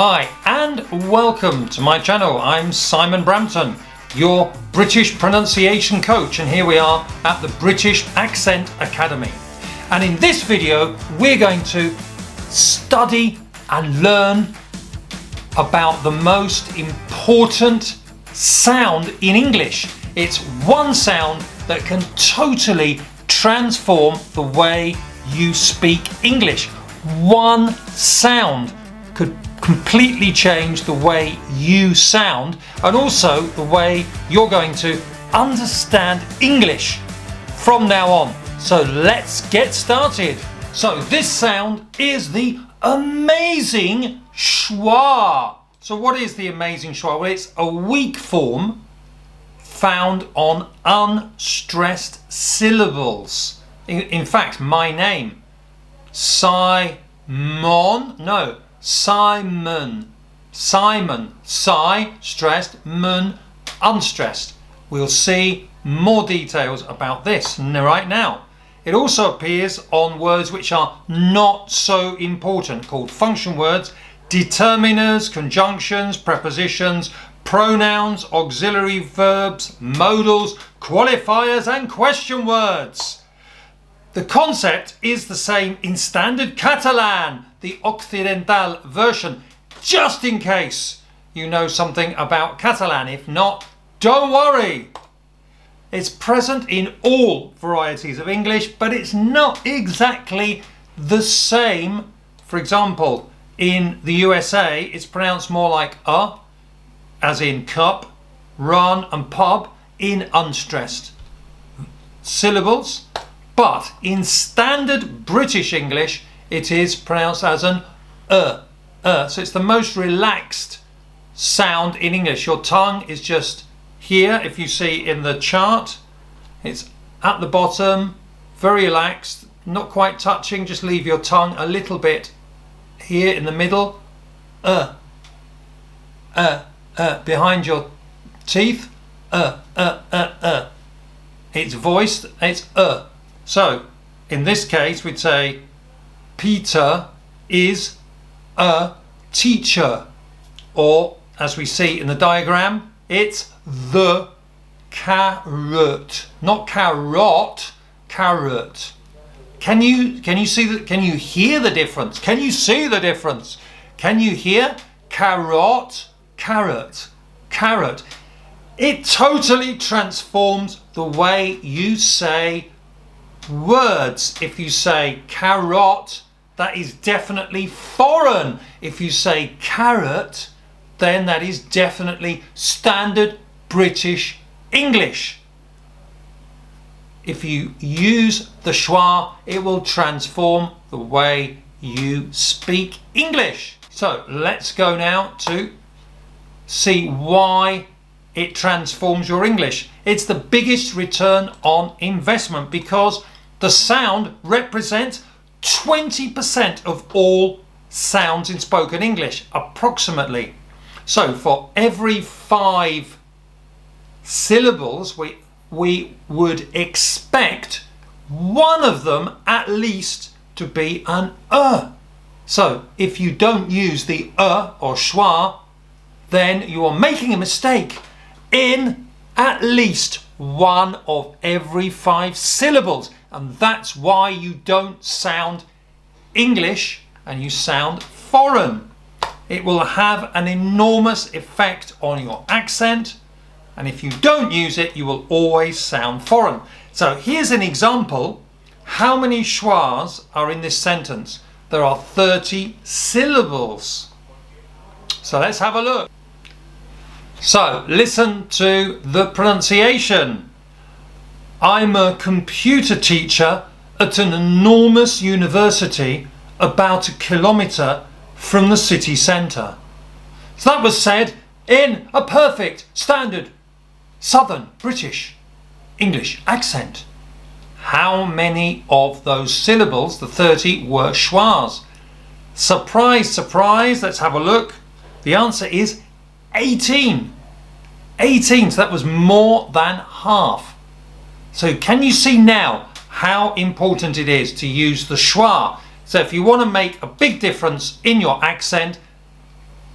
Hi and welcome to my channel. I'm Simon Brampton, your British pronunciation coach, and here we are at the British Accent Academy. And in this video we're going to study and learn about the most important sound in English. It's one sound that can totally transform the way you speak English. One sound could completely change the way you sound and also the way you're going to understand English from now on. So let's get started. So this sound is the amazing Schwa. So what is the amazing Schwa? Well, it's a weak form found on unstressed syllables. In fact, my name, Simon, Si stressed, mun unstressed. We'll see more details about this right now. It also appears on words which are not so important, called function words, determiners, conjunctions, prepositions, pronouns, auxiliary verbs, modals, qualifiers and question words. The concept is the same in Standard Catalan, the Occidental version, just in case you know something about Catalan. If not, don't worry. It's present in all varieties of English, but it's not exactly the same. For example, in the USA, it's pronounced more like as in cup, run and pub in unstressed syllables. But in standard British English, it is pronounced as an So it's the most relaxed sound in English. Your tongue is just here. If you see in the chart, it's at the bottom, very relaxed, not quite touching. Just leave your tongue a little bit here in the middle. Behind your teeth. It's voiced. It's So in this case, we'd say Peter is a teacher, or as we see in the diagram, it's the carrot, not carrot, carrot. Can you see that? Can you hear the difference? Can you see the difference? Can you hear carrot, carrot, carrot? It totally transforms the way you say words. If you say carrot, that is definitely foreign. If you say carrot, then that is definitely standard British English. If you use the schwa, it will transform the way you speak English. So let's go now to see why it transforms your English. It's the biggest return on investment because the sound represents 20% of all sounds in spoken English, approximately. So for every 5 syllables, we would expect one of them at least to be an So if you don't use the or schwa, then you are making a mistake in at least one of every 5 syllables. And that's why you don't sound English and you sound foreign. It will have an enormous effect on your accent, and if you don't use it, you will always sound foreign. So here's an example. How many schwas are in this sentence? There are 30 syllables. So let's have a look. So listen to the pronunciation. I'm a computer teacher at an enormous university about 1 kilometre from the city centre. So that was said in a perfect standard Southern British English accent. How many of those syllables, the 30, were schwas? Surprise, surprise, let's have a look. The answer is 18. 18, so that was more than half. So can you see now how important it is to use the schwa? So if you want to make a big difference in your accent,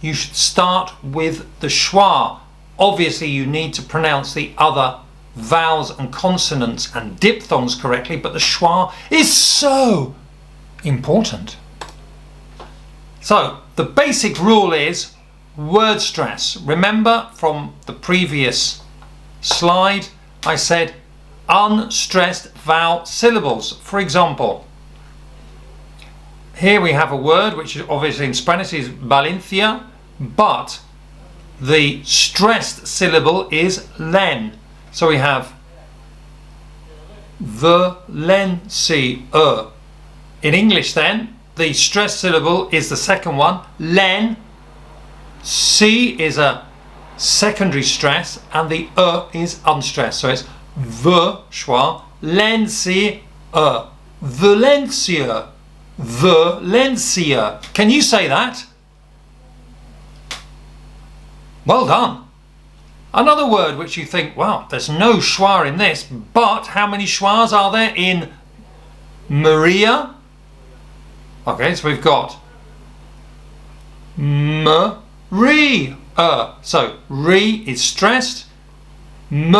you should start with the schwa. Obviously, you need to pronounce the other vowels and consonants and diphthongs correctly, but the schwa is so important. So the basic rule is word stress. Remember from the previous slide, I said unstressed vowel syllables. For example, here we have a word which is obviously in Spanish is Valencia, but the stressed syllable is len. So we have Valencia. In English then, the stressed syllable is the second one, len. C is a secondary stress and the is unstressed. So it's schwa, Valencia, Valencia, Valencia. Can you say that? Well done. Another word which you think, wow, there's no schwa in this, but how many schwas are there in Maria? Okay, so we've got Maria. So re is stressed, m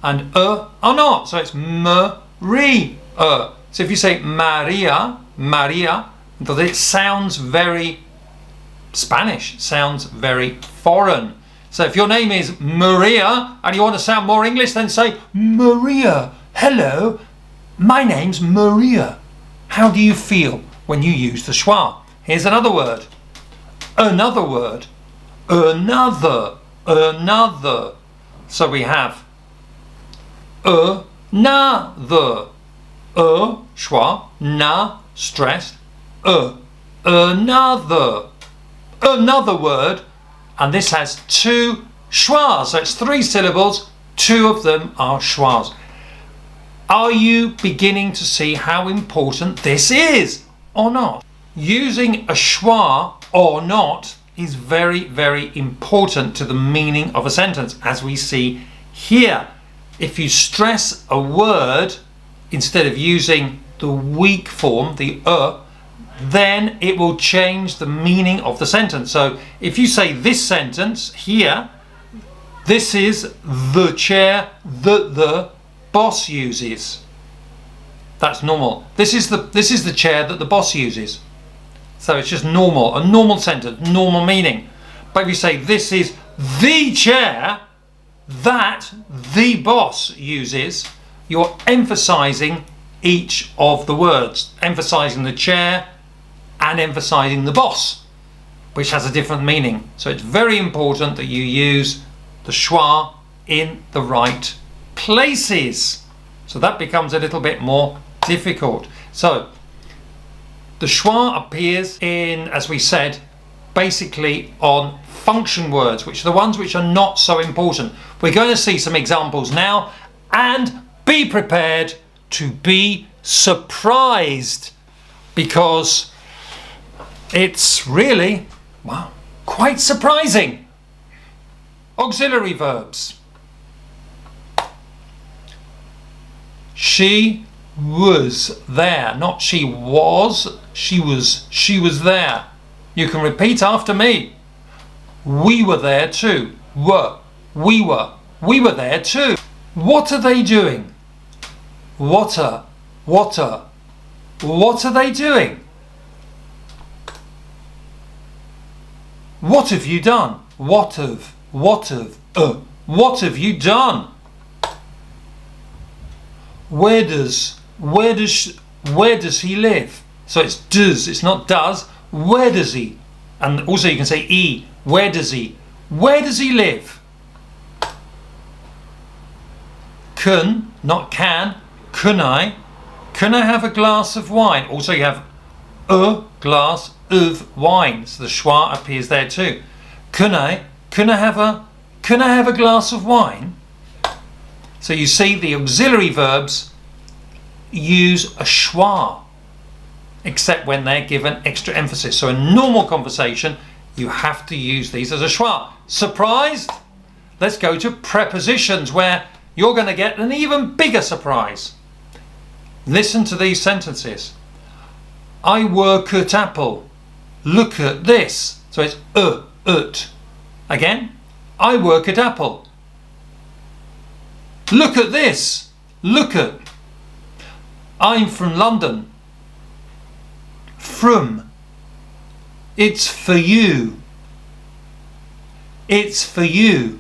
and are not. So it's Maria. So if you say Maria, Maria, it sounds very Spanish, sounds very foreign. So if your name is Maria and you want to sound more English, then say Maria. Hello, my name's Maria. How do you feel when you use the schwa? Here's another word. Another word. Another. Another. So we have another. Schwa. Na stressed. Another. Another word. And this has two schwas. So it's three syllables. Two of them are schwas. Are you beginning to see how important this is or not? Using a schwa or not is very, very important to the meaning of a sentence, as we see here. If you stress a word instead of using the weak form, the then it will change the meaning of the sentence. So if you say this sentence here, this is the chair that the boss uses. That's normal. This is the chair that the boss uses. So it's just normal, a normal sentence, normal meaning. But if you say this is the chair that the boss uses, you're emphasizing each of the words, emphasizing the chair and emphasizing the boss, which has a different meaning. So it's very important that you use the schwa in the right places. So that becomes a little bit more difficult. So the schwa appears in, as we said, basically on function words, which are the ones which are not so important. We're going to see some examples now, and be prepared to be surprised, because it's really, wow, quite surprising. Auxiliary verbs. She was there, not she was, she was there. You can repeat after me. We were there too. We were there too. What are they doing? What are they doing? What have you done? What have you done? Where does he live? So it's does, it's not does. Where does he? And also you can say e. Where does he live? Can, not can. Can I have a glass of wine? Also you have a glass of wine. So the schwa appears there too. Can I have a glass of wine? So you see the auxiliary verbs use a schwa, except when they're given extra emphasis. So in normal conversation, you have to use these as a schwa. Surprised? Let's go to prepositions, where you're going to get an even bigger surprise. Listen to these sentences. I work at Apple. Look at this. So it's ut. Again, I work at Apple. Look at this. Look at. I'm from London. From. It's for you. It's for you.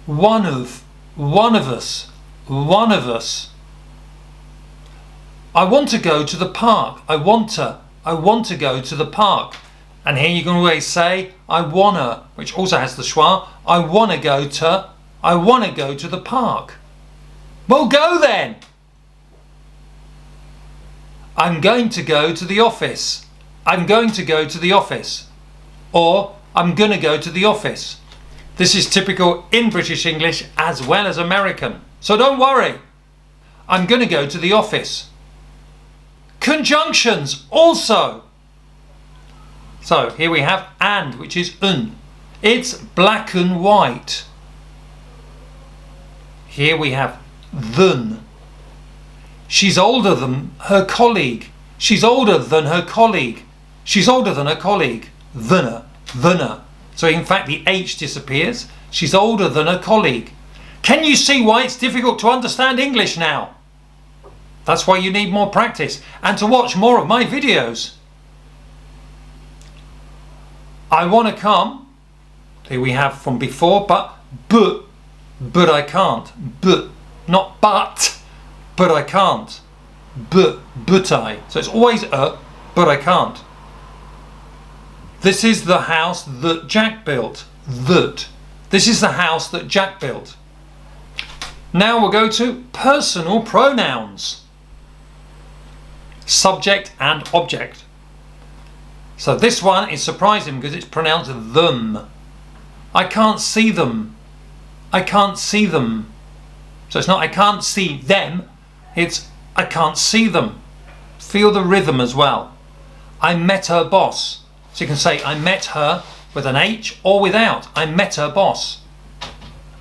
One of us. One of us. I want to go to the park. I want to go to the park. And here you can always say I wanna, which also has the schwa. I wanna go to the park. Well, go then. I'm going to go to the office. I'm going to go to the office. Or I'm gonna go to the office. This is typical in British English as well as American. So don't worry. I'm gonna go to the office. Conjunctions also. So here we have and, which is un. It's black and white. Here we have than. She's older than her colleague. She's older than her colleague. She's older than her colleague. Than. So in fact the H disappears. She's older than her colleague. Can you see why it's difficult to understand English now? That's why you need more practice and to watch more of my videos. I want to come. Here we have from before, but I can't. Not but I can't. But I. So it's always but I can't. This is the house that Jack built. That. This is the house that Jack built. Now we'll go to personal pronouns. Subject and object. So this one is surprising because it's pronounced them. I can't see them. I can't see them. So it's not I can't see them. It's I can't see them. Feel the rhythm as well. I met her boss. So you can say I met her with an H or without. I met her boss.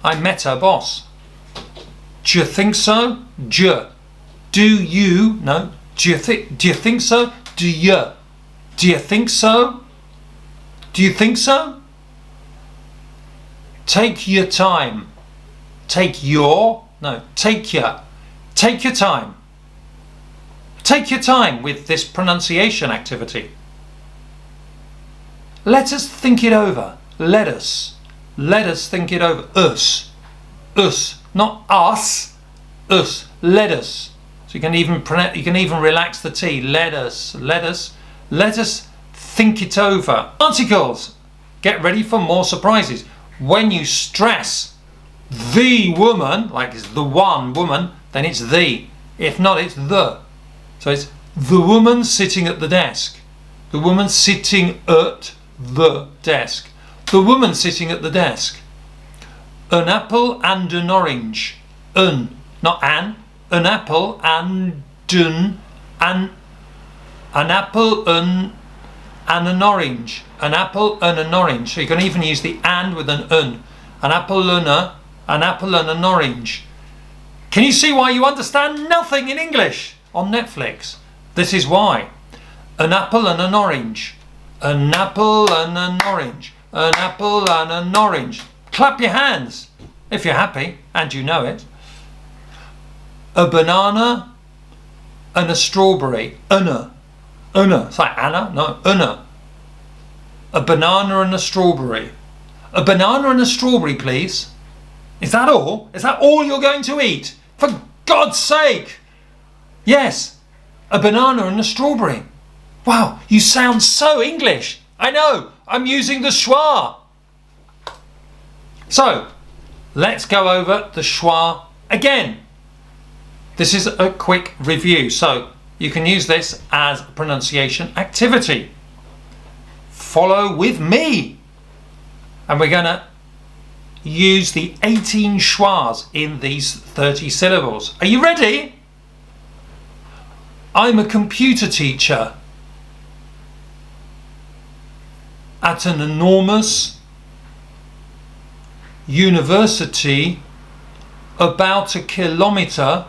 I met her boss. Do you think so? Do you? No. Do you think so? Do you? Do you think so? Do you think so? Take your time. Take your. No. Take your. Take your time. Take your time with this pronunciation activity. Let us think it over. Let us. Let us think it over. Us. Us. Not us. Us. Let us. So you can even relax the T. Let us. Let us. Let us think it over. Articles. Get ready for more surprises. When you stress the woman, like it's the one woman, then it's the. If not, it's the. So it's the woman sitting at the desk. The woman sitting at the desk. The woman sitting at the desk. An apple and an orange. An, not an. An apple and an apple and an orange. An apple and an orange. So you can even use the and with an un. An apple and an orange. Can you see why you understand nothing in English on Netflix? This is why. An apple and an orange. An apple and an orange. An apple and an orange. Clap your hands if you're happy and you know it. A banana and a strawberry. Una. It's like Anna? No, una. A banana and a strawberry. A banana and a strawberry, please. Is that all? Is that all you're going to eat? For God's sake! Yes, a banana and a strawberry. Wow, you sound so English. I know, I'm using the schwa. So, let's go over the schwa again. This is a quick review, so you can use this as a pronunciation activity. Follow with me. And we're going to use the 18 schwas in these 30 syllables. Are you ready? I'm a computer teacher at an enormous university about 1 kilometre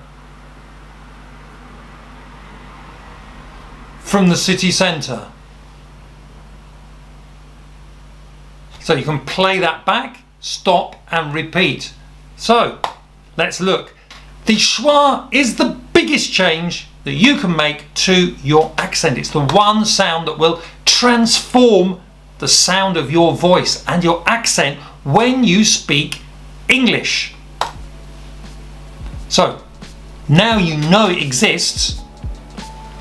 from the city centre. So you can play that back, stop and repeat. So let's look. The schwa is the biggest change that you can make to your accent. It's the one sound that will transform the sound of your voice and your accent when you speak English. So now you know it exists.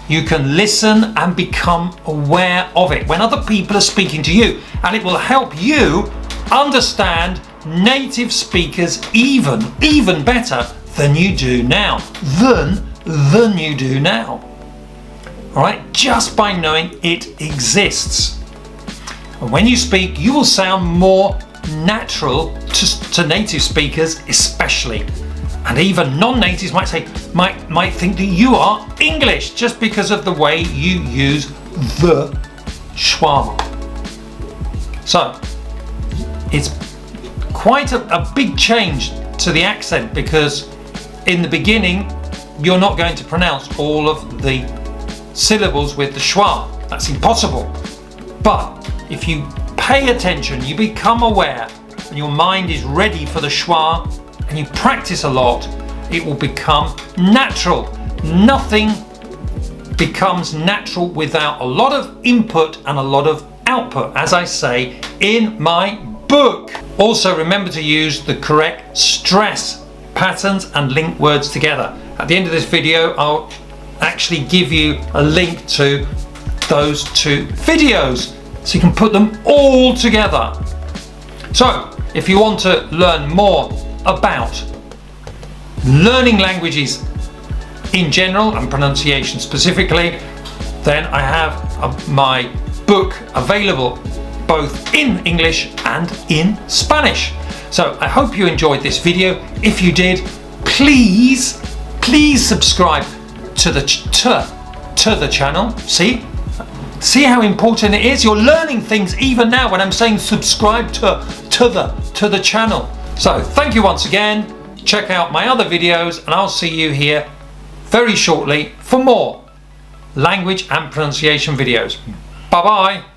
You can listen and become aware of it when other people are speaking to you, and it will help you understand native speakers even better than you do now. Than you do now. All right, just by knowing it exists. And when you speak, you will sound more natural to native speakers, especially. And even non-natives might think that you are English just because of the way you use the schwa. So it's quite a big change to the accent, because in the beginning you're not going to pronounce all of the syllables with the schwa. That's impossible. But if you pay attention, you become aware, and your mind is ready for the schwa, and you practice a lot, it will become natural. Nothing becomes natural without a lot of input and a lot of output, as I say in my book. Also, remember to use the correct stress patterns and link words together. At the end of this video, I'll actually give you a link to those 2 videos so you can put them all together. So if you want to learn more about learning languages in general and pronunciation specifically, then I have my book available both in English and in Spanish. So I hope you enjoyed this video. If you did, please subscribe to the channel. See how important it is? You're learning things even now when I'm saying subscribe to the channel. So thank you once again. Check out my other videos, and I'll see you here very shortly for more language and pronunciation videos. Bye bye.